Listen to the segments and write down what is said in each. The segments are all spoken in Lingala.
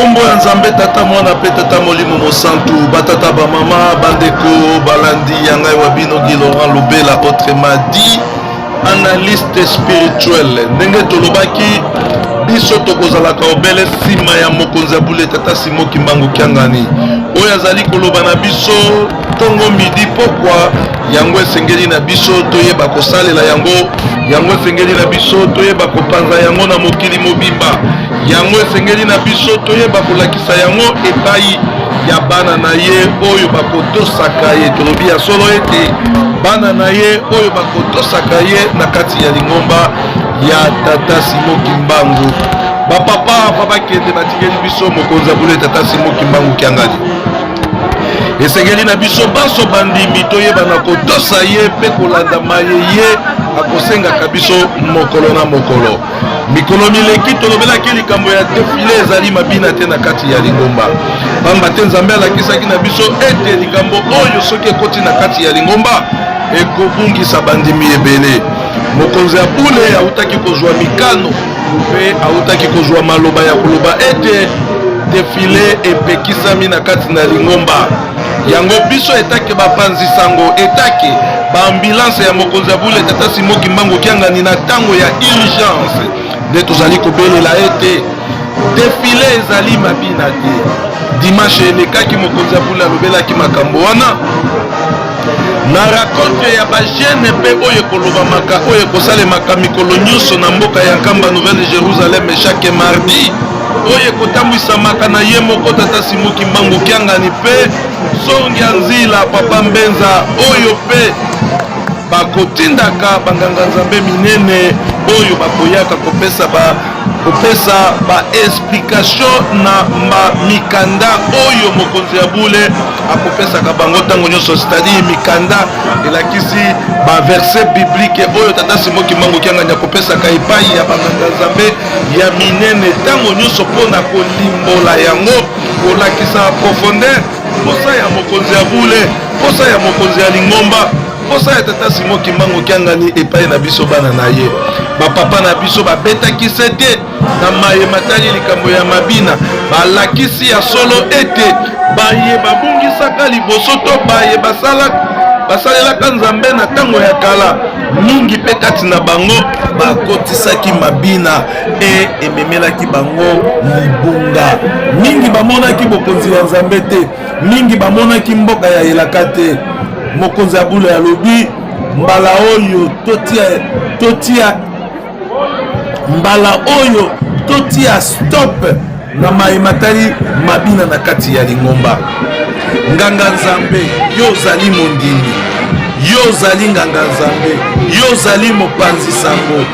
kombo ya Nzambe tata mwana pe tata molimo mosantu batata ba mama bandeko balandi yangai wabino Laurent Lobela autrement dit analyste spirituel ndenge tolobaki biso tokozalaka obele sima ya mokonzi abule tata Simo Kimbangu Kiangani oyo azali koloba na biso tongo midi pokwa yango esengeli na biso toyeba kosalela yango esengeli na biso toyeba kopanza yango na mokili mobimba yango esengeli na biso toyeba kolakisa yango epai ya bana na ye oyo bakotosaka ye tolobi ya solo ete bana na ye oyo bakotosaka ye na kati ya lingomba ya tata Simo Kimbangu bapapa bakende batikeli biso mokonzi abule tata Simo Kimbangu Kiangani esengeli na biso baso bandimi toyeba na kotosa ye pe kolanda maye ye akosengaka biso mokolo na mokolo mikolo mileki tolobelaki likambo ya defile ezali mabina te na kati ya lingomba pamba te Nzambe alakisaki na biso ete likambo oyo soki ekoti na kati ya lingomba ekobungisa bandimi ebele mokonzi ya bule autaki kozwa mikano pe autaki kozwa maloba ya koloba ete defile epekisami na kati na lingomba yango biso etake bapanzi sango etake baambulance ya mokonzi ya bule tata Simo Kimbangu Kiangani na tango ya urgence nde tozali kobelela ete defile ezali mabina te dimanche elekaki mokonzi ya bule alobelaki makambo wana na raconte ya bagene pe oyo kolobamaka oyo kosalemaka mikolo nyonso na mboka ya nkamba Nouvelle Jérusalem chaque mardi oyo kotambwisamaka na ye moko tata Simo Kimbangu Kiangani pe songi ya nzila papa Mbenza oyo pe bakotindaka banganga Nzambe minene oyo bakoyaka kopesa ba explication na mikanda oyo mokonzi ya bule akopesaka bango tango nyonso c'est-à-dire mikanda elakisi ba verset biblique oyo tata Simo Kimbangu Kiangani akopesaka epai ya banganga Nzambe ya minene tango nyonso mpona kolimbola yango kolakisa profondeur posa ya mokonzi ya bule posa ya mokonzi ya lingomba posa ya tata Simo Kimbangu Kiangani epai na biso bana na ye bapapa na biso babetaki sete na maye matali likambo ya mabina balakisi ya solo ete baye babungisaka liboso to baye basalelaka Nzambe na tango ya kala mingi pe kati na bango bakotisaki mabina ememelaki bango libunga mingi bamonaki bokonzi ya Nzambe te mingi bamonaki mboka ya elaka te mokonzi ya bule alobi mbala oyo totia stop na maematali mabina na kati ya lingomba nganga Nzambe yo zali mondimi yo zali nganga Nzambe yo zali mopanzi sango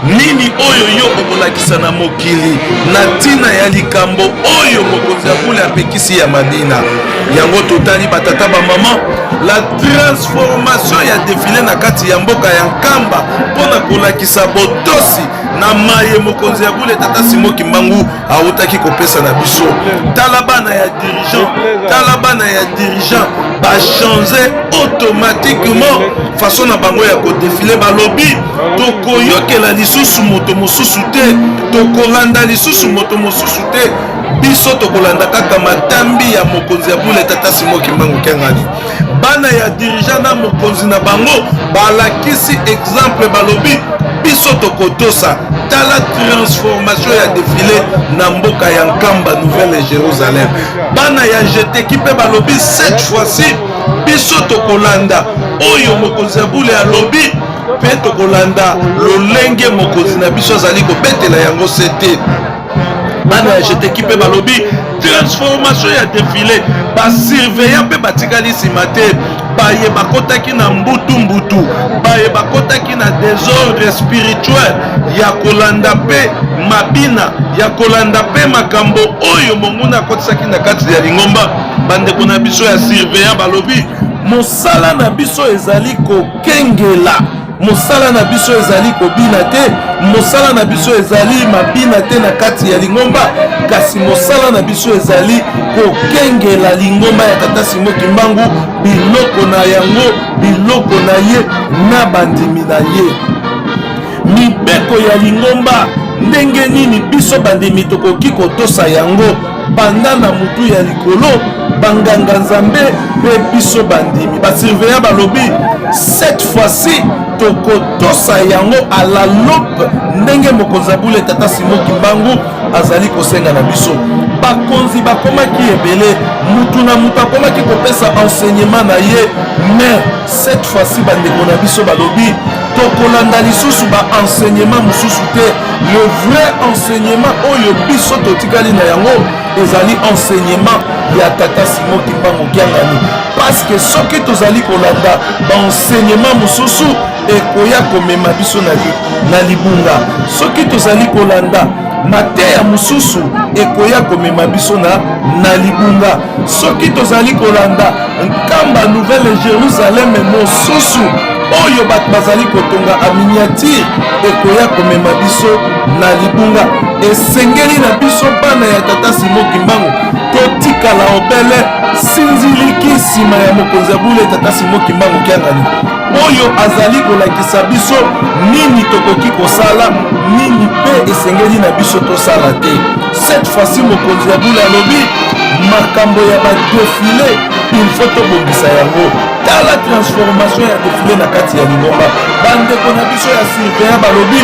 nini oyo yo okolakisa na mokili na tina ya likambo oyo mokonzi ya bule apekisi ya mabina yango totali batata ba mama la transformation ya defile na kati ya mboka ya nkamba mpona kolakisa botosi na maye mokonzi ya bule tata Simo Kimbangu autaki kopesa na biso tala bana ya dirigeant bachange automatiquement façon na bango ya kodefile balobi tokoyokela lisusu moto mosusu te tokolanda lisusu moto mosusu te biso tokolanda kaka matambi ya mokonzi ya bule tata Simo Kimbangu Kiangani bana ya dirigeant na mokonzi na bango balakisi exemple balobi biso tokotosa tala transformation ya defile na mboka ya nkamba Nouvelle Jérusalem bana ya jeteki pe balobi cette fois-ci biso tokolanda oyo mokonzi ya bule alobi pe tokolanda lolenge mokonzi na biso azali kobetela yango sete bana ya jeteki pe balobi transformation ya defile basurveillant mpe batikali nsima te baye bakotaki na mbutu baye bakotaki na désordre spirituel ya kolanda mpe mabina ya kolanda mpe makambo oyo monguna akotisaki na kati ya lingomba bandeko na biso ya surveillant balobi mosala na biso ezali kokengela mosala na biso ezali kobina te mosala na biso ezali mabina te na kati ya lingomba kasi mosala na biso ezali kokengela lingomba ya tata Simo Kimbangu biloko na yango biloko na ye na bandimi na ye mibeko ya lingomba ndenge nini biso bandimi tokoki kotosa yango banda na mutu ya likolo banganga nzambe pe biso bandimi basurveillant balobi cette fois-ci tokotosa yango à la loupe ndenge mokonzi ya bule tata Simon Kimbangu azali kosenga na biso bakonzi bakomaki ebele mutu na mutu akomaki kopesa enseignement na ye mais cette fois-ci bandeko na biso balobi tokolanda lisusu ba enseignement mususu te le vrai enseignement oyo biso totikali na yango ezali enseignement ya tata Simon Kimbangu Kiangani parce que soki tozali kolanda ba enseignement mususu ekoya komema biso na libunga soki tozali kolanda mateya mususu ekoya komema biso na libunga soki tozali kolanda nkamba nouvelle Jérusalem mosusu oyo bato bazali kotonga a miniature ekoya komema biso na libunga esengeli na biso bana ya tata Simon Kimbangu totikala obele sinziliki nsima ya mokonzi ya bule tata Simon Kimbangu Kiangani oyo azali kolakisa biso nini tokoki kosala nini pe esengeli na biso tosala te cette fois-ci mokonzi ya bule alobi makambo ya badefile il faut tobongisa yango tala transformation ya defile na kati ya lingomba bandeko na biso ya surveillant balobi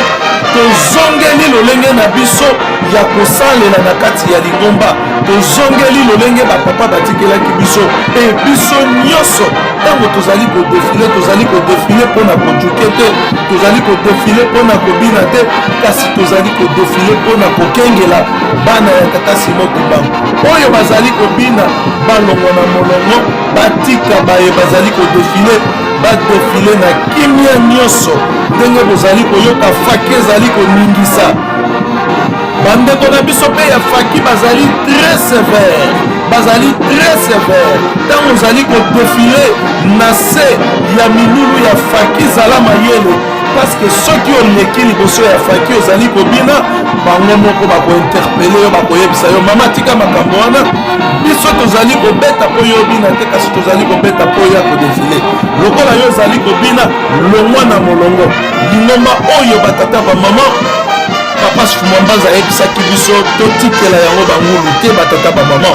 tozongeli lolenge na biso ya kosalela na kati ya lingomba tozongeli lolenge bapapa batikelaki biso e biso nyonso ntango tozali kodefile mpona kojuke te tozali kodefile mpona kobina te kasi tozali kodefile mpona kokengela bana ya tata Simon Kimbangu oyo bazali kobina balongo na molongo batika baye bazali kodefile badefile na kimia nyonso ndenge bozali koyoka faki ezali koningisa bandeko na biso mpe ya faki bazali très sévère ntango ozali kodefile na se ya milulu ya faki zala mayele parce que soki oleki liboso ya faki ozali kobina bango moko bakointerpele yo bakoyebisa yo mama tika makambo wana biso tozali kobeta mpo yo obina te kasi tozali kobeta mpo ya kodefile lokola yo ozali kobina longwa na molongo lingomba oyo batata bamama papa Fumambanza ayebisaki biso totikela yango bangulu te batata bamama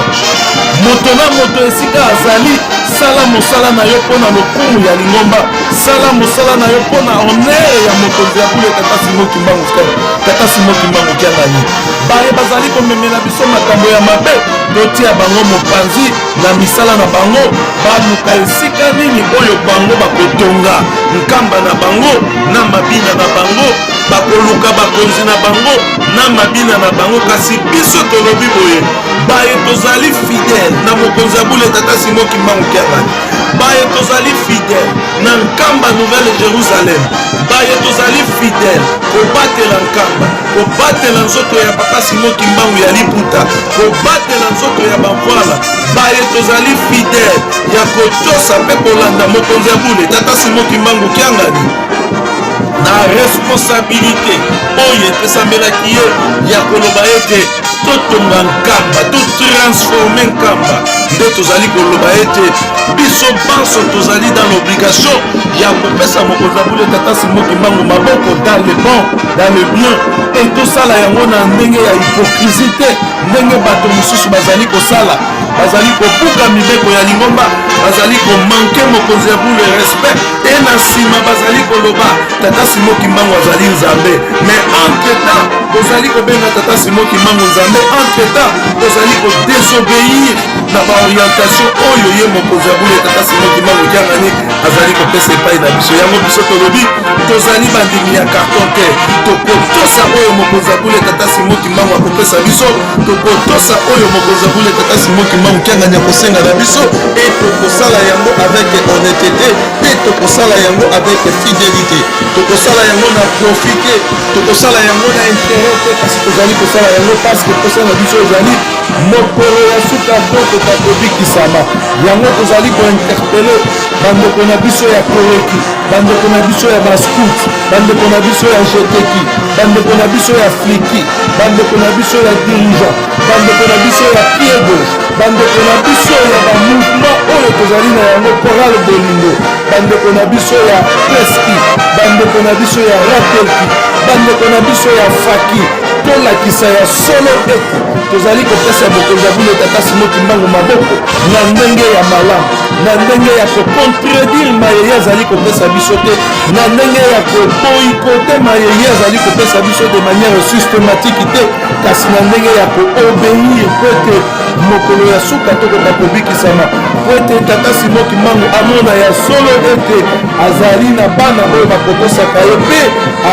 moto na moto esika azali sala mosala na yo mpona lokumu ya lingomba sala mosala na yo mpona honere ya mokonzi ya bule tata Simon Kimbangu Kiangani baye bazali komemela biso makambo ya mabe totia bango mopanzi na misala na bango baluka esika nini oyo bango bakotonga nkamba na bango na mabina na bango bakoluka bakonzi na bango na mabina na bango kasi biso tolobi boye baye tozali fidèle na mokonzi ya bule tata Simon Kimbangu Kiangani baye tozali fidèle na nkamba nouvelle Jérusalem baye tozali fidèle kobatela nkamba kobatela nzoto ya papa Simon Kimbangu ya liputa kobatela nzoto ya bavwala baye tozali fidèle ya kotosa mpe kolanda mokonzi ya bule tata Simon Kimbangu Kiangani na responsabilité oyo epesamelaki ye ya koloba ete totonga nkamba totransforme nkamba nde tozali koloba ete biso banso tozali dans l'obligation ya kopesa mokonzi ya bule tata Simon Kimbangu maboko dans le bon dans le bien e tosala yango na ndenge ya hypocrisie te ndenge bato mosusu bazali kosala bazali kobuka mibeko ya lingomba bazali komanke mokonzi ya bule respect e na nsima bazali koloba tata Simon Kimbangu azali nzambe mais entre temps tozali kobenga tata Simon Kimbangu nzambe entre temps tozali kodesobéir na baorientation oyo ye mokonzi ya bule tata Simon Kimbangu Kiangani azali kopesa epai na biso yango biso tolobi tozali bandimi ya carton te tokotosa oyo mokonzi ya bule tata Simon Kimbangu akopesa biso tokotosa oyo mokonzi ya bule tata Simon Kimbangu Kiangani akosenga na biso e tokosala yango avec honnêteté pe tokosala yango avec fidélité tokosala yango na profite tokosala yango na intérêt te kasi tozali kosala yango parce que posa na biso ezali mokolo ya suka mpo tokakobikisama yango tozali kointerpele bandeko na biso ya koreki bandeko na biso ya bascout bandeko na biso ya jeteki bandeko na biso ya fliki bandeko na biso ya dirigeant bandeko na biso ya pied gauche bandeko na biso ya bamouvement oyo tozali na yango choral bolingo bandeko na biso ya preski bandeko na biso ya ratelki bandeko na biso ya faki tolakisa ya solo ete tozali kopesa mokonzi ya bino tata Simon Kimbangu maboko na ndenge ya malamu, na ndenge ya kocontredire mayeye azali kopesa biso te, na ndenge ya koboyikote mayeye azali kopesa biso de manière systématique te, kasi na ndenge ya koobéir po ete mokolo ya suka tokoka kobikisama, po ete tata Simon Kimbangu amona ya solo ete azali na bana oyo bakotosaka ye mpe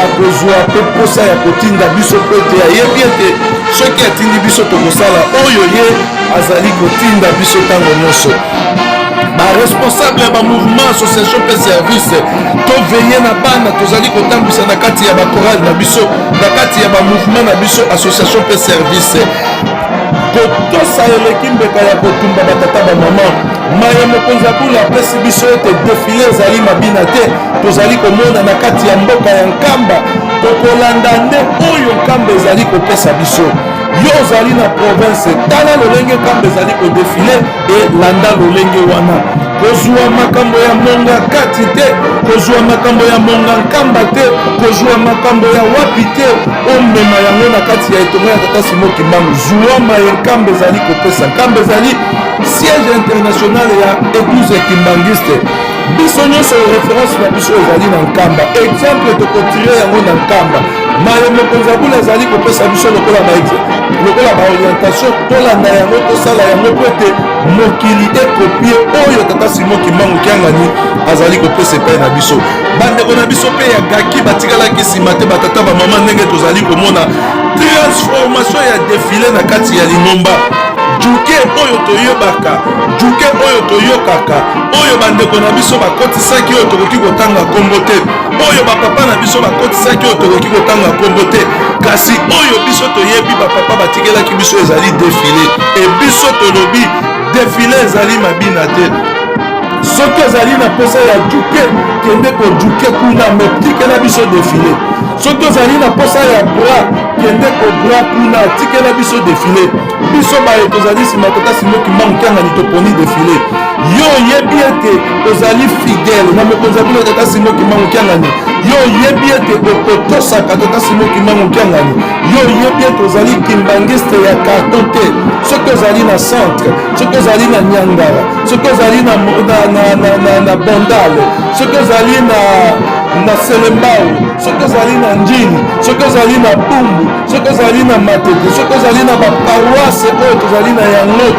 akozwa mpe posa ya kotinda biso po ete ayebi ete soki atindi biso tokosala oyo ye azali kotinda biso ntango nyonso. Responsable ya mouvement association pe service toveye na bana tozali kotambwisa na kati ya bakorale na biso, na kati ya mouvement na biso association pe service kotosa eleki mbeka ya kotumba batata bamama. Maye mokonzi abula apesi biso ete defile ezali mabina te, tozali komona na kati ya mboka ya Nkamba tokolanda nde oyo Nkamba ezali kopesa biso. Yo ozali na province tala lolenge Nkamba ezali kodefile e landa lolenge wana, kozwa makambo ya monga kati te, kozwa makambo ya monga Nkamba te, kozwa makambo ya wapi te, omema yango na kati ya etonga ya tata Simon Kimbangu. Zwa maye Nkamba ezali kopesa. Nkamba ezali siège international ya église kimbangiste. Biso nyonso référence na biso ezali na Nkamba. Exemple tokotire yango na Nkamba. Maye mokonzi abula ezali kopesa biso lokola ba orientation tolanda yango tosala yango po ete mokili ekopie oyo tata Simon Kimbangu Kiangani azali kopesa epai na biso. Bandeko na biso mpe ya gaki batikalaki nsima te batata bamama ndenge tozali komona transformation ya defile na kati ya Lingomba. Juke oyo toyebaka, juke oyo toyokaka, oyo bandeko na biso bakotisaki oyo tokoki kotanga kombo te, oyo bapapa na biso bakotisaki oyo tokoki kotanga kombo te, kasi oyo biso toyebi bapapa batikelaki biso ezali defile, e biso tolobi defile ezali mabina te. Soki ezali na posa ya juke kende kojuke kuna metikela biso defile, soki ozali na posa ya bra kende kobra kuna tikela biso defile. Biso baye tozali nsima tata Simon Kimbangu Kiangani toponi defile. Yo yebi ete ozali fidèle na mokonzi abino tata Simon Kimbangu Kiangani, yo yebi ete okotosaka tata Simon Kimbangu Kiangani, yo yebi ete ozali kimbangiste ya karton te, soki ozali na centre, soki ozali na Nyangara, soki ozali na Bondale, soki ozali na Selembao, soki ozali na Njini, soki ozali na Bumbu, soki ozali na Matete, soki ozali na baparoise oyo tozali na yango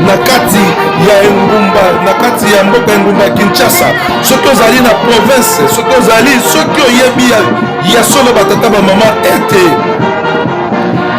na kati ya engumba, na kati ya mboka engumba Kinshasa, soki ozali na province, soki oyebi ya solo batata bamama ete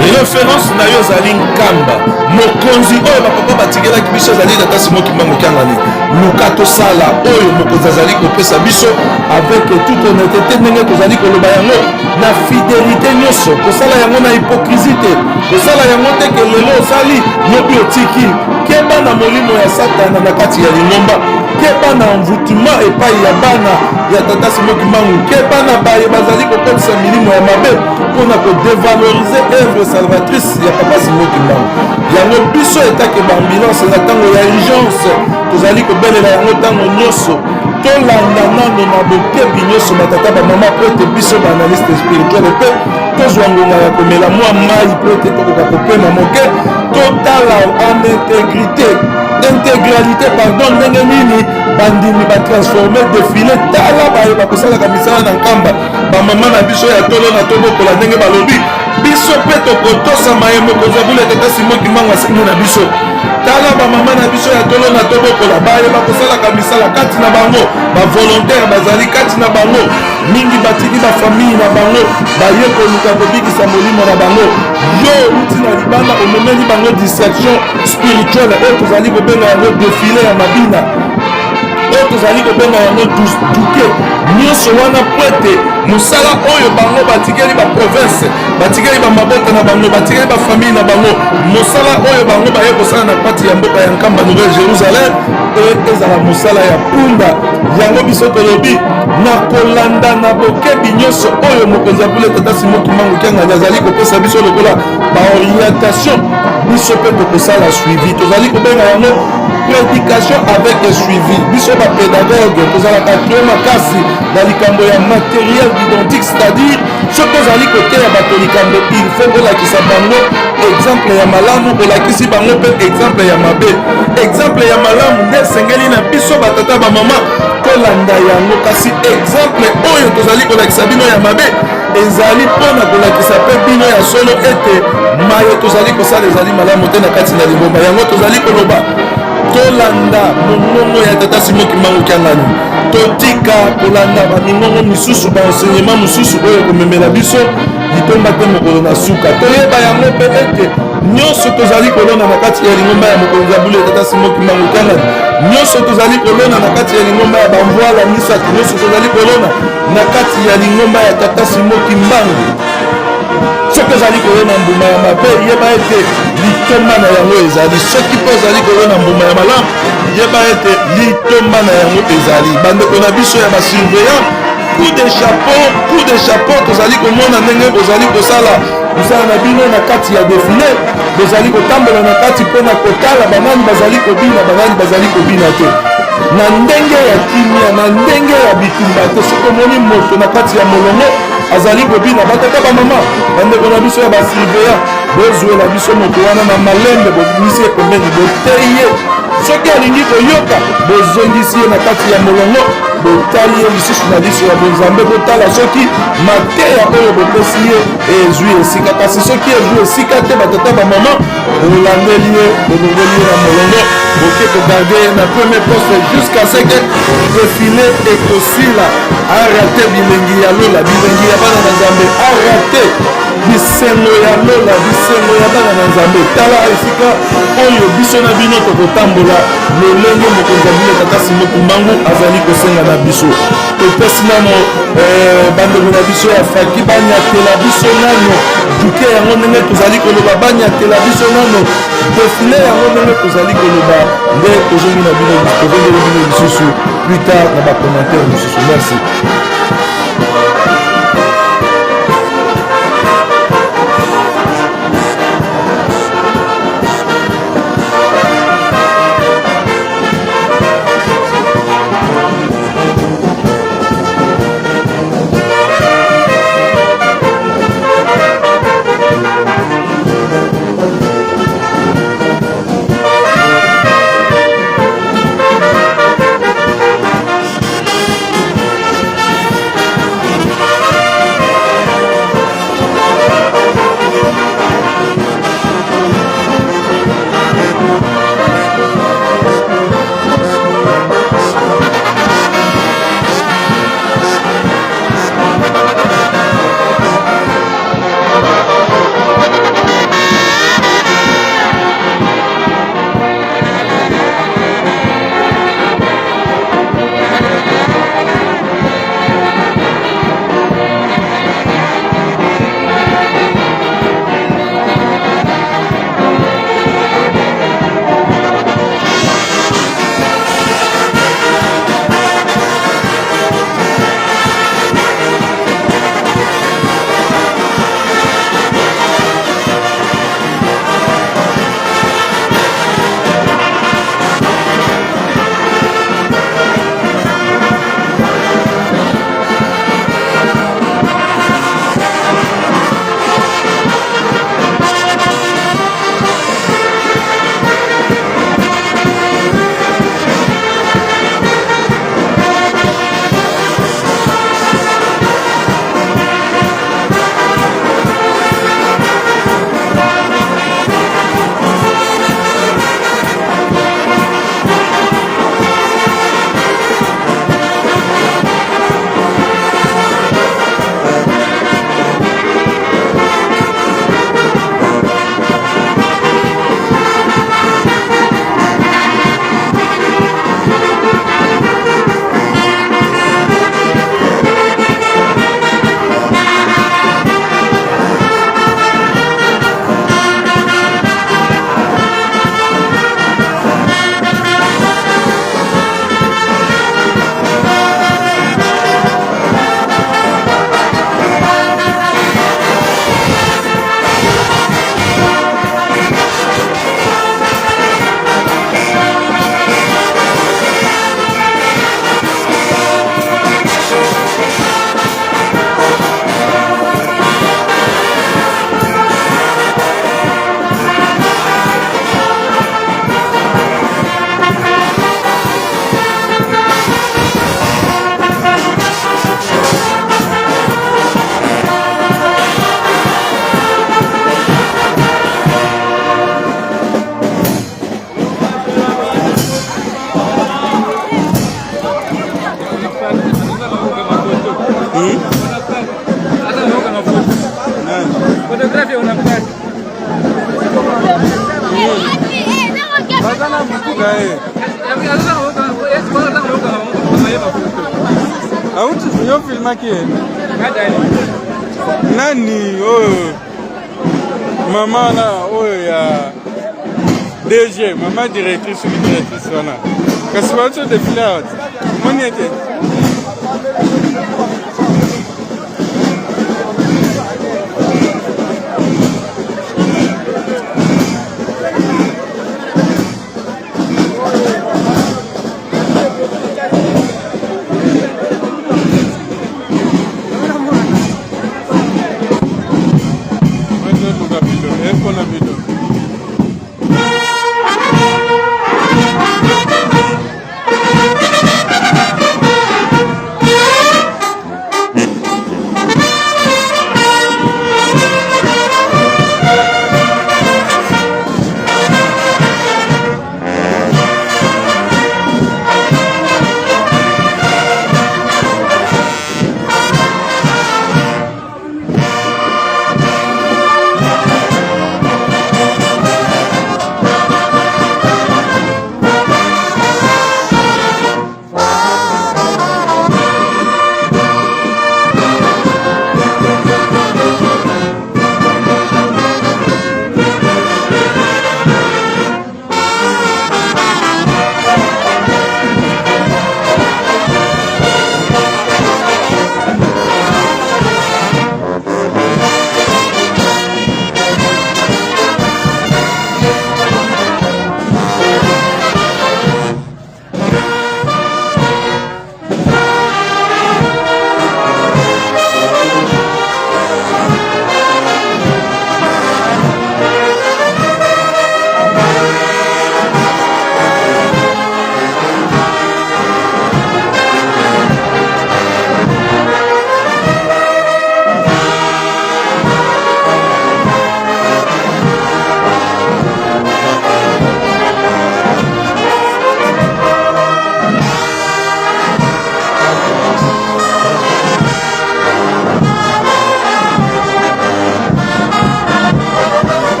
référence na yo ezali Nkamba, mokonzi oyo bapapa batikelaki biso ezali tata Simon Kimbangu Kiangani. Luka tosala oyo mokonzi azali kopesa biso avec toute honnêteté ndenge tozali koloba yango na fidélité nyonso, kosala yango na hypocrisie te, kosala yango te ke lelo osali yobi otiki keba na molimo ya Satana na kati ya Lingomba, keba na envoûtement epai ya bana ya tata Simon Kimbangu, keba na baye bazali kokotisa milimo ya mabe mpona kodevalorize œuvre salvatrice ya papa Simon Kimbangu. Yango biso etake baambulance na ntango ya urgence tozali kobelela yango ntango nyonso, tolanda nano na bokebi nyonso batata bamama po ete biso baanalyste spirituele mpe tozwa ngonga ya komela mwa mai po ete tokoka kopema moke, totala en intégralité pardon ndenge nini bandimi batransforme defile. Tala baye bakosalaka misala na Nkamba, bamama na biso ya tolo na tobokola ndenge balobi biso mpe tokotosa maye mokonzi abula tata Simon Kimbangu asengi na biso. Tala bamama na biso ya tolo na tobokola baye bakosalaka misala kati na bango, bavolontaire bazali kati na bango mingi, batiki bafamille na bango baye koluka kobikisa molimo na bango. Yo uti na libanda omemeli bango distraction spirituelle oyo tozali kobenga yango defile ya mabina, oyo tozali kobenga yango duke nyonso wana po ete mosala oyo bango batikeli baprovince, batikeli bamabota na bango, batikeli bafamille na bango, mosala oyo bango baye kosala na kati ya mboka ya Nkamba Nouvelle Jérusalem ezala mosala ya punda. Yango biso tolobi na kolanda na bokebi nyonso oyo mokonzi abule tata Simon Kimbangu Kiangani azali kopesa biso lokola baorientation, biso pe tokosala suivi tozali kobenga yango prédication avec suivi biso bapédagogue tozalaka to makasi na likambo ya matériel identique c'est-à-dire soki ozali koteya bato likambo il faut kolakisa bango exemple ya malamu olakisi bango mpe exemple ya mabe exemple ya malamu nde esengeli na biso batata bamama kolanda yango kasi exemple oyo tozali kolakisa bino ya mabe ezali mpona kolakisa mpe bino ya solo ete mayo tozali kosala ezali malamu te na kati na lingomba yango tozali koloba tolanda mongongo ya tata Simoki Mbangu Kiangani totika kolanda bamingongo misusu baenseignement mosusu oyo komemela biso litomba te mokolo na suka toyeba yango mpe ete nyonso tozali kolona na kati ya lingomba ya mokonzi ya bule tata Simoki Mbangu Kiangani nyonso tozali kolona na kati ya lingomba ya bamvwala misato nyonso tozali kolona na kati ya lingomba ya tata Simoki Mbangu soki ozali kolona mbuma ya mabe yeba ete litomba na yango ezali soki mpe ozali kolona mbuma ya malamu yeba ete litomba na yango ezali bandeko na biso ya basurveillant coup de chapeau tozali komona ndenge bozali kosala mosala na bino na kati ya defile bozali kotambola na kati mpona kotala banani bazali kobina banani bazali kobina te na ndenge ya kimia na ndenge ya bitumba te soki omoni moto na kati ya molongo azali kobina batata bamama bandeko na biso ya basurveillant bozwela biso moto wana na malembe bobimisi ye pembeni botei ye soki alingi koyoka bozongisi ye na kati ya molongo botali ye lisusu na liso ya bonzambe botala soki mateya oyo bopesi ye ezwi esika kasi soki ezwi esika te batata bamama bolandeli ye bolongoli ye na molongo boke kogarde ye na premier poste jusqu'à ce que defile ekosila arate bilengi ya lola bilengi ya bana na nzambe arate bisengo ya lola bisengo ya bana na nzambe tala esika oyo biso na bino tokotambola lolenge mokonzi ya bino tata Simoki Mbangu azali kosenga na biso topesi nano bandeko na biso ya faki banyatela biso nano duke yango ndenge tozali koloba banyatela biso nano defile yango ndenge tozali koloba nde tozongi na bino tozongeli bino lisusu plus tard na bacommentaire mosusu merci. Yo filma qui nani oh maman là oh ya DG maman directrice ou directrice wana kasi bato défilé out moni ete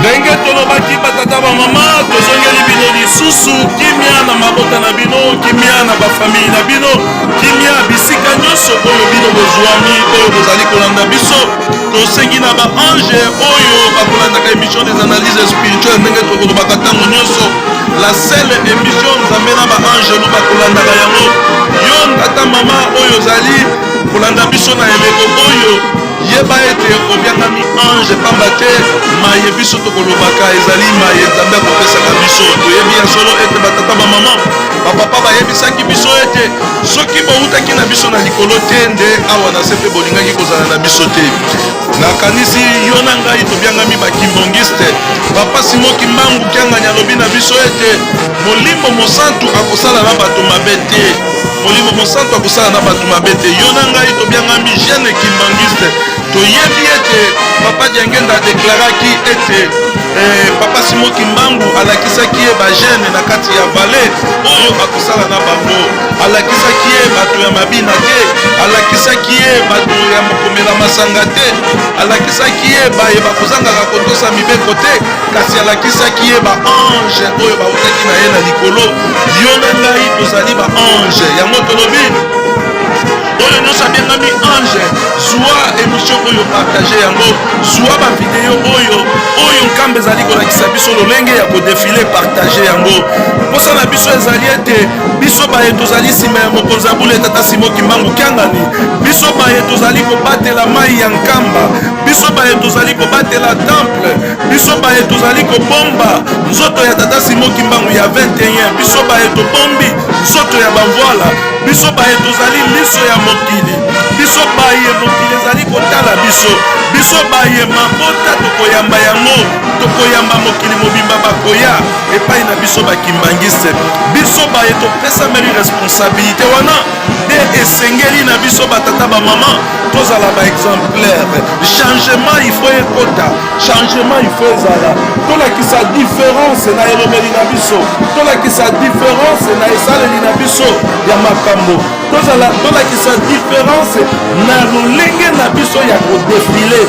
ndenge tolobaki batata bamama tozongeli bino lisusu kimia na mabota na bino kimia na bafamili na bino, kimia bisika nyonso oyo bino bozwami oyo bozali kolanda biso. Tosengi na ba ange oyo bakolandaka émission des analyses spirituelles ndenge tokolobaka ntango nyonso. La seule émission nzambe na ba ange no bakolandaka yango. Yo tata mama oyo ozali kolanda biso na eleko oyo yeba ete obiangami ange pamba te maye biso tokolobaka ezali maye nzambe akopesaka biso. Toyebi ya solo ete batata bamama bapapa bayebisaki biso ete soki boutaki na biso na likolo te nde awa na se mpe bolingaki kozala na biso te. Nakanisi yo na ngai tobiangami bakimbongiste. Papa Simoki Mbangu kianganya lobi na biso ete Molimo Mosantu akosala na bato mabe te. Molimo Mosantu akosala na bato mabe te. Yo na ngai tobiangami jeune kimbangiste. Toyebi ete Papa Diangenda deklaraki ete Papa Simoki Mbangu alakisaki ye ba jeune na kati ya vallée oyo akosala na bango. Alakisaki ye bato ya mabina te, alakisaki ye bato ya mokomela masanga te, alakisaki ye baye bakozangaka kotosa mibeko te, kasi alakisaki ye ba ange oyo bautaki na ye na likolo. Yo na ngai tozali ba ange yango tolobi oyo nyonso abengami ange. Zwa émission oyo partage yango, zwa ba video oyo nkambe ezali kolakisa biso lolenge ya kodefile partage yango. Posa na biso ezali ete biso baye tozali nsima ya mokonzi ya bule tata Simoki Mbangu kiangani. Biso baye tozali kobatela mai ya nkamba, biso baye tozali kobatela temple, biso baye tozali kobomba nzoto ya tata Simoki Mbangu ya 21, biso baye tobombi nzoto ya bavoila, biso baye tozali liso ya mokili, biso baye mokili ezali kotala biso, biso baye mabota tokoyamba yango, tokoyamba mokili mobimba bakoya epai na biso bakimbangiste. Biso baye topesameli responsabilité wana nde esengeli na biso batata bamama tozala ba exemplaire. Changement il faut ekota, changement il faut ezala, tolakisa différence na elobeli na biso, tolakisa différence na esaleli na biso ya makambo, tolakisa différence na lolenge na biso ya kodefile,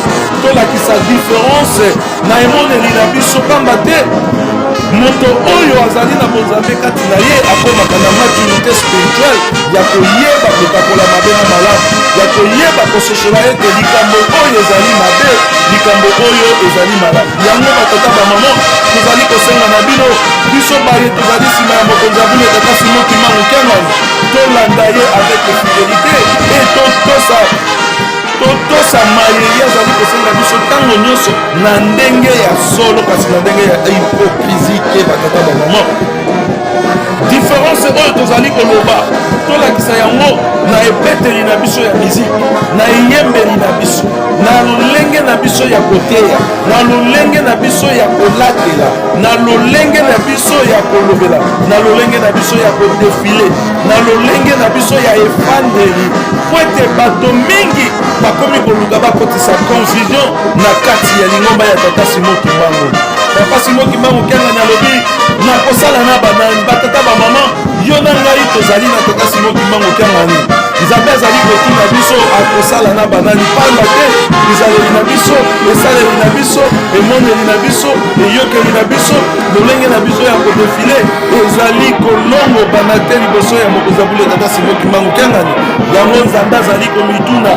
tolakisa différence na emoneli na biso pamba te moto oyo azali na bonzambe kati na ye akomaka na maturité spirituelle ya koyeba kotakola mabe na malamu, ya koyeba kososola ete likambo oyo ezali mabe, likambo oyo ezali malamu. Yango batata bamama tozali kosenga na bino, biso baye tozali nsima ya mokonzi ya bule tata Simoki Mbangu kiangani, tolanda ye avec fidélité e totosa mayeye azali kosenga biso ntango nyonso na ndenge ya solo, kasi na ndenge ya hypocrisie ke batata bamama. Différence oyo tozali koloba tolakisa yango na ebeteli na biso ya miziki, na eyembeli na biso, na lolenge na biso ya koteya, na lolenge na biso ya kolatela, na lolenge na biso ya kolobela, na lolenge na biso ya kodefile, na lolenge na biso ya efandeli, po ete bato mingi bakomi koluka bakotisa confusion na kati ya lingomba ya tata Simoki Mbangu. Papa Simoki Mbangu kiangani alobi na kosala na banani batata bamama, yo na ngai tozali na tata Simoki Mbangu kiangani. Nzambe azali kotina biso akosala na banani pamba te bizaleli na biso, esaleli na biso, emoneli na biso, eyokeli na biso, lolenge na biso ya kodefile ezali kolongo bana te liboso ya mokonzi ya bule tata Simoki Mbangu kiangani. Yango Nzambe azali komituna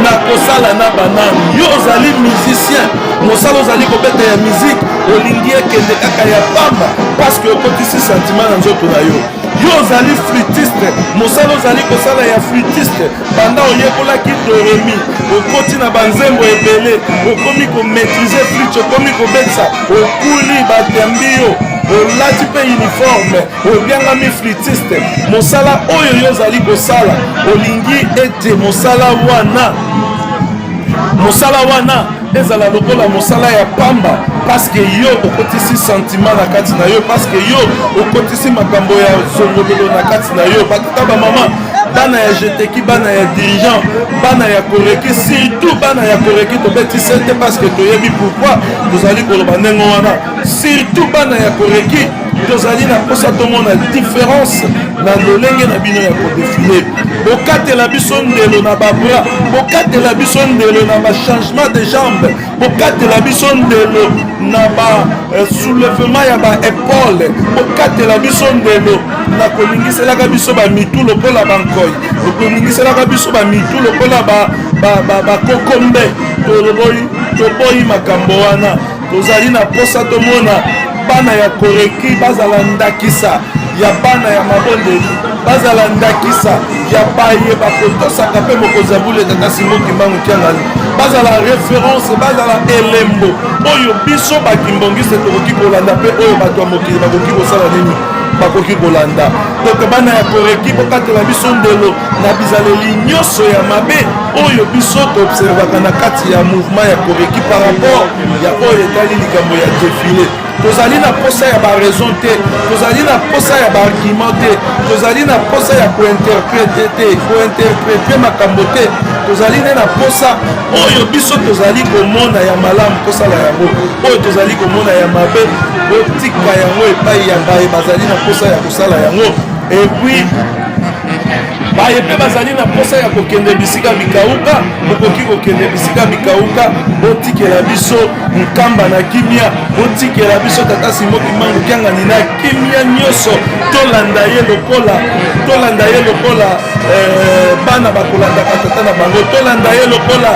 na kosala na banani. Yo ozali musicien, mosala ozali kobeta ya musique olingi ekende kaka ya pamba paske okotisi sentiment na nzoto na yo. Yo ozali flûtiste, mosala ozali kosala ya flûtiste banda oyekolaki doremi, okoti na banzembo ebele, okomi komaîtriser flûte, okomi kobetisa, okuli batembi yo, olati mpe uniforme, obiangami flûtiste. Mosala oyo yo ozali kosala olingi ete mosala wana ezala lokola mosala ya pamba, paske yo okotisi sentiment na kati na yo, paske yo okotisi makambo ya zongololo na kati na yo. Batata bamama, bana ya jeteki, bana ya dirigeant, bana ya koreki, surtout bana ya koreki tobetisi te paske toyebi pourquoi tozali koloba ndenge wana. Surtout bana ya koreki tozali na posa tomona différence na lolenge na bino ya kodefile bokatela biso ndelo na babra bokatela biso ndelo na bachangement de jambe bokatela biso ndelo na basoulèvement ya baépaule bokatela biso ndelo na kolingiselaka biso bamitu lokola bankoi kolingiselaka biso bamitu lokola bakokombe toboyi makambo wana tozali na posa tomona bana ya koreki bazala ndakisa ya bana ya mabondeli bazala ndakisa ya baye bakotosaka mpe mokonzi ya bule tata Simon Kimbangu Kiangani bazala référence bazala elembo oyo biso bakimbongiste tokoki kolanda mpe oyo bato ya mokili bakoki kosala nini bakoki kolanda donc bana ya koreki bokatela biso ndelo na bizaleli nyonso ya mabe oyo biso toobservaka na kati ya mouvement ya koreki par rapport ya oyo etali likambo ya défilé tozali na posa ya baraison te tozali na posa ya baargument te tozali na posa ya kointerprete te kointerprete makambo te tozali nde na posa oyo biso tozali komona ya malamu kosala yango oyo tozali komona ya mabe botika yango epai ya baye bazali na posa ya kosala yango epuis baye mpe bazali na posa ya kokende bisika mikauka bokoki kokende bisika mikauka botikela biso nkamba na kimia botikela biso tata Simon Kimbangu Kiangani na kimia nyonso tolanda ye lokola bana bakolandaka tata na bango tolanda ye lokola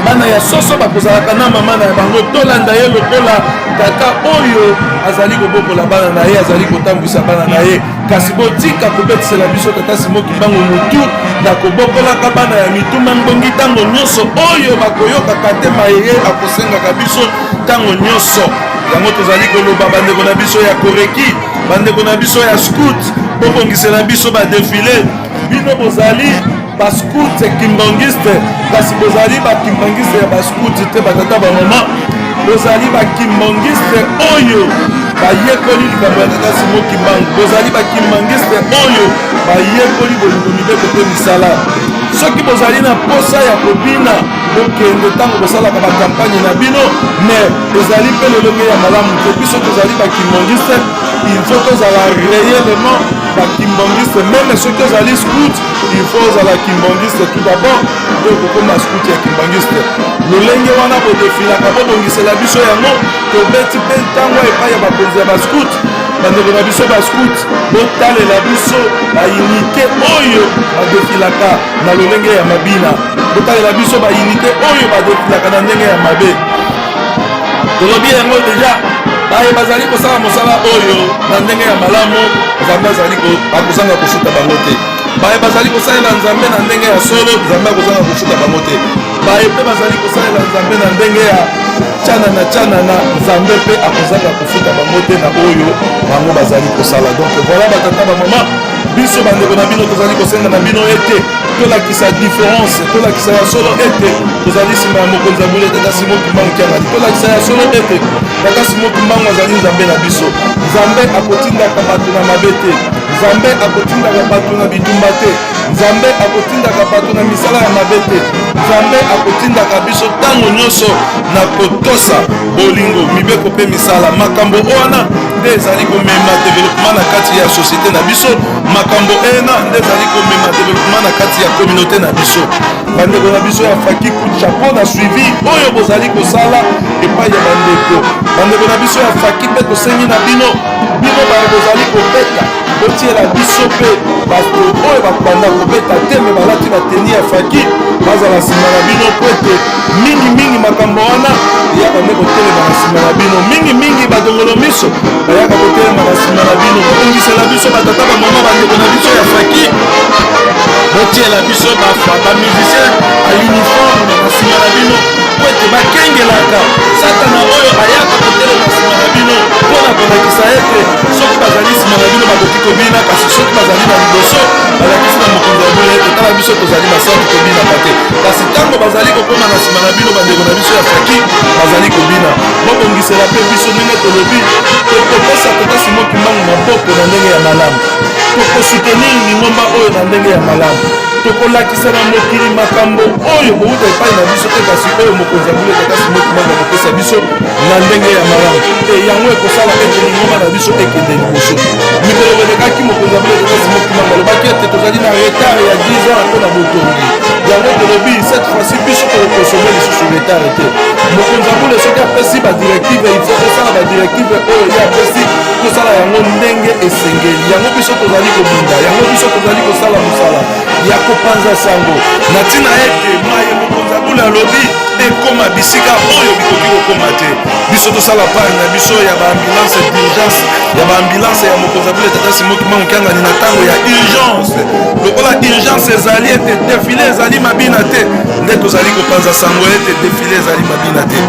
bana ya soso bakozalaka na mama na bango tolanda ye lokola tata oyo azali kobokola bana na ye azali kotambwisa bana na ye kasi botika kobetisela biso tata Simon Kimbangu mutu na kobokolaka bana ya mituma ngbongi ntango nyonso oyo bakoyokaka te mayeye akosengaka biso ntango nyonso yango tozali koloba bandeko na biso ya koreki bandeko na biso ya scout bobongisela biso badefile bino bozali bascout kimbangiste kasi bozali bakimbangiste ya bascout te batata bamama bozali bakimbangiste oyo bayekoli likambo ya tata Simon Kimbangu bozali bakimbangiste oyo bayekoli bolingo mibeko mpe misala soki bozali na posa ya kobina bokende ntango bosalaka bakampagne na bino mais ezali mpe lolenge ya malamu te biso tozali bakimbangiste il faut tozala réellement bakimbangiste meme soki ozali scout il faut ozala kimbangiste tout d'abord nde okokoma scout ya kimbangiste lolenge wana bodefilaka bobongisela biso yango tobeti mpe ntango epai ya bakonzi ya bascout bandeko na biso bascout botalela biso baunité oyo badefilaka na lolenge ya mabina botalela biso baunité oyo badefilaka na ndenge ya mabe tolobi yango deja baye bazali kosala mosala oyo na ndenge ya malamu nzambe azali akozanga kofuta bango te baye bazali kosalela nzambe na ndenge ya solo nzambe akozanga kofuta bango te baye mpe bazali kosalela nzambe na ndenge ya canana nzambe mpe akozanga kofuta bango te na oyo bango bazali kosala donc voilà batata bamama biso bandeko na bino tozali kosenga na bino ete tolakisa différence tolakisa ya solo ete tozali nsima ya mokonzi ya bule tata Simon Kimbangu Kiangani tolakisa ya solo ete tata Simon Kimbangu azali nzambe na biso nzambe akotindaka bato na mabe te nzambe akotindaka bato na bitumba te nzambe akotindaka bato na misala ya mabe te nzambe akotindaka biso ntango nyonso na kotosa bolingo mibeko mpe misala makambo wana nde ezali komema développement na kati ya société na biso makambo ena nde ezali komema développement na kati ya communauté na biso bandeko na biso ya faki coup de chapeau na suivi oyo bozali kosala epai ya bandeko na biso ya faki mpe tosengi na bino baye bozali kobeta botiela biso mpe bato oyo bakobanda kobeta te me balati bateni ya faki bazala nsima na bino po ete mingimingi makambo wana eyaka nde kotelema na nsima na bino mingimingi badongolo miso bayaka kotelema na nsima na bino kobongisela biso batata bamama bandeko na biso ya faki botiela biso bamusicien a uniforme na nsima na bino po ete bakengelaka satana oyo ayaka kotelema nsima na bino mpona kolakisa ete soki bazali nsima na bino bakoki kobina kasi soki bazali na liboso balakisi na mokonzi ya bino ete tala biso tozali basali kobinaka te kasi ntango bazali kokoma na nsima na bino bandeko na biso ya faki bazali kobina bobongisela mpe biso ndenge tolobi tokopesa tata Simon Kimbangu maboko na ndenge ya malamu tokosoutenir lingomba oyo na ndenge ya malamu tokolakisa na mokili makambo oyo bouta epai na biso te kasi oyo mokonzi ya bule tata simokimanga kopesa biso na ndenge ya malamu te yango ekosala ete lingomba na biso ekende liboso mikolo belekaki mokonzi ya bule tata simokimanga alobaki ete tozali na retard ya 10 ans mpona botongi yango tolobi cette fois-ci biso tokosome lisusu retard te mokonzi ya bule soki apesi badirective ifo tosala badirective oyo ye apesi tosala yango ndenge esengeli yango biso tozali kobunda yango biso tozali kosala mosala ya kopanza sango na ntina ete maye mokonzi ya bule alobi ekoma bisika oyo bikoki kokoma te biso tosala pare na biso ya baambulance d'urgence ya baambulance ya mokonzi ya bule tata simokimanga okangani na ntango ya urgence lokola urgence ezali ete defile ezali mabina te nde tozali kopanza sango ete defile ezali mabina te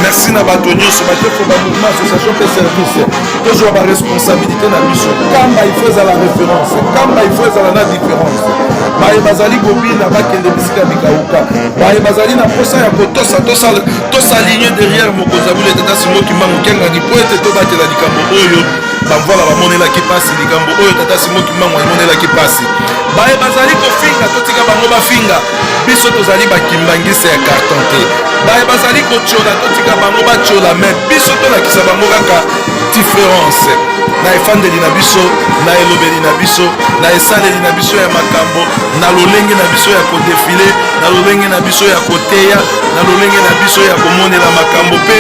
merci na bato nyonso batefo bamouvement association pe service tozwa baresponsabilité na biso kamba ifo ezala référence kamba ifo ezala na différence baye bazali kobina bakende bisika bikauka baye bazali na posa ya tosaligné derrière mokonzi ya bule tata simokimanga okangani po ete tobatela likambo oyo bamvala bamonelaki pasi likambo oyo tata simokimanga emonelaki pasi baye bazali kofinga totika bango bafinga biso tozali bakimbangisa ya carton te baye bazali kotiola totika bango batiola me biso tolakisa bango kaka différence na efandeli na biso na elobeli na biso na esaleli na biso ya makambo na lolenge na biso ya kodefile na lolenge na biso ya koteya na lolenge na biso ya komonela makambo mpe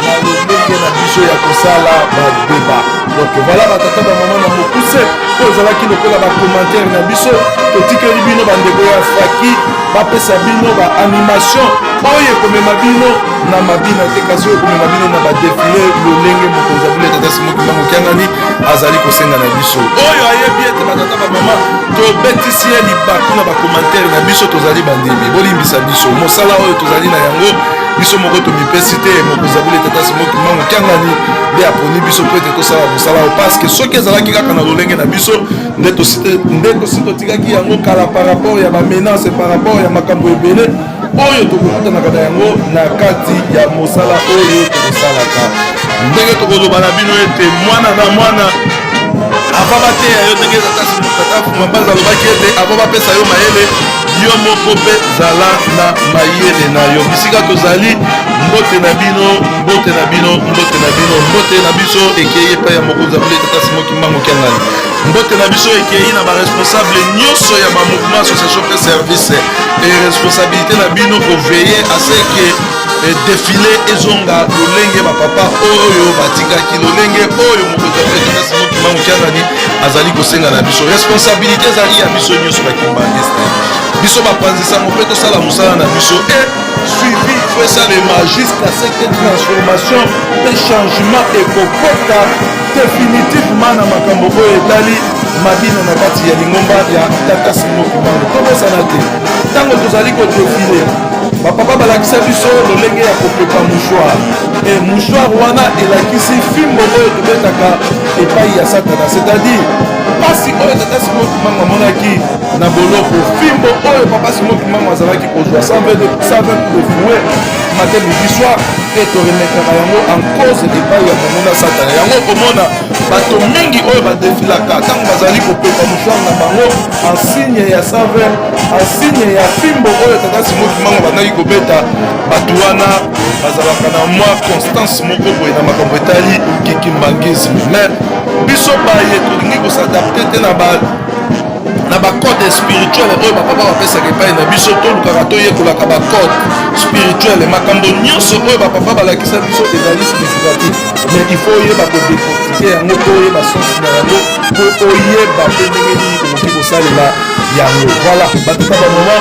na lolenge na biso ya kosala badeba donc voilà batata bamama na mokuse oyo ezalaki lokola bacommentaire na biso totikeli bino bandeko ya faki bapesa bino baanimation oyo ekomema bino na mabina te kasi oyo ekomema bino na badefile lolenge mokonzi ya bule tata simokimanga okangani azali kosenga na biso oyo ayebi ete batata bamama tobetisi ye libaku na bacommentaire na biso tozali bandimi bolimbisa biso mosala oyo tozali na yango biso moko tomipesi te mokonzi ya bule tata simokimanga okangani nde aponi biso po ete tosala mosala oyo parceke soki ezalaki kaka na lolenge na biso nde tosi totikaki yango kala par rapport ya bamenance par rapport ya makambo ebele oyo tokokutanaka na yango na kati ya mosala oyo tokosalaka ndenge tokoloba na bino ete mwana na mwana ava bateya yo ndenge tata mbanza alobaki ete ava bapesa yo mayele yo moko mpe zala na mayele na yo bisika tozali mbote na bino mbote na bino mbote na bino mbote na biso ekei epai ya mokonzi ya bule tata simokimanga okangani mbote na biso ekei na baresponsable nyonso ya bamouvement association pe service e responsabilité na bino koveye aseke defile ezonga lolenge bapapa oyo batikaki lolenge oyo mokonzi ya bule tata simokimanga okangani azali kosenga na biso responsabilité ezali ya biso nyonso bakimbangiste biso bapanzisango mpe tosala mosala na biso e suivi fo esalema jusqu'à ce que transformation mpe changement ekokota définitivement na makambo oyo etali mabina na kati ya lingomba ya tata simokimanga tobosana te ntango tozali kodefile bapapa balakisa biso lolenge ya kopepa mouchoir e mouchoir wana elakisi fimbo oyo tobetaka epai ya satana c'est-à-dire pasi oyo tata simokimanga amonaki na boloko fimbo oyo papa simokimanga azalaki kozwa 120 de fouet matin midi soir e toremetaka yango en cause epai ya mongo na satana yango komona bato mingi oyo badefilaka ntango bazali kopepa mouchoir na bango en signe ya 120 en signe ya fimbo oyo tata simokimanga bandaki kobeta bato wana bazalaka na mwa constance moko boye na makambo etali kikimbangisme mais biso baye tolingi kosadapte te na bacode spirituele oyo bapapa bapesaka epai na biso tolukaka toyekolaka bacode spirituele makambo nyonso oyo bapapa balakisa biso ezali significatif mais il faut oyeba kodecortike yango to oyeba sensi na yango po oyeba te ndenge nini okoki kosalela yango voilà batata bamoma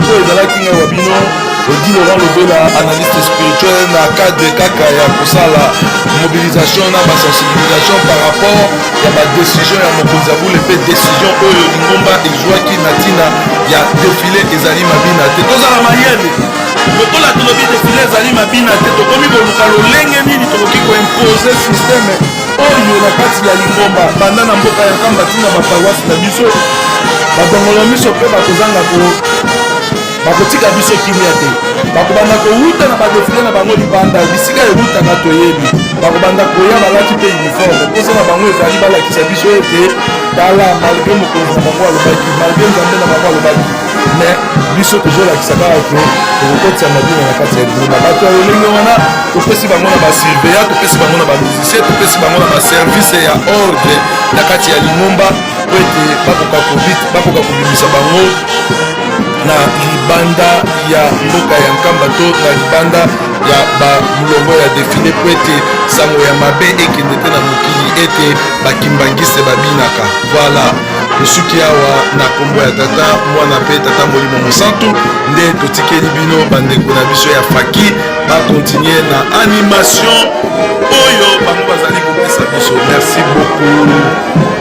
oyo ezalaki ngai wa bino Odi Laurent Lobela, analyste spirituel na cadre kaka ya kosala mobilisation na sensibilisation par rapport ya ba décision ya mokonzi ya bule pe décision oyo lingomba ezwaki na tina ya défilé ezali mabina te tozala mayele lokola tolobi défilé ezali mabina te tokomi koluka lolenge nini tokoki koimpose systeme oyo na kati ya lingomba banda na mboka ya kamba tina baparoise na biso badongolo miso mpe bakozanga bakotika biso kimia te bakobanda kowuta na badefile na bango libanda bisika ewutaka toyebi bakobanda koya balati mpe uniforme mposa na bango ezali balakisa biso ete tala malgré mokonzi na bango alobaki malgré nzambe na bango alobaki mais biso tozolakisaka ke tokokotisa mabino na kati ya lingomba bato ya lolenge wana topesi bango na basurveillant topesi bango na bamusicien topesi bango na baservice ya ordre na kati ya lingomba po ete bakoka kobimisa bango na libanda ya mboka ya nkamba to na libanda ya bamulongo ya defile po ete sango ya mabe ekende te na mokili ete bakimbangise babinaka. Voilà tosuki awa na kombo ya tata mwana pe tata molimo mosantu nde totikeli bino bandeko na biso ya faki bakontinue na animation oyo bango bazali kopesa biso. Merci beaucoup.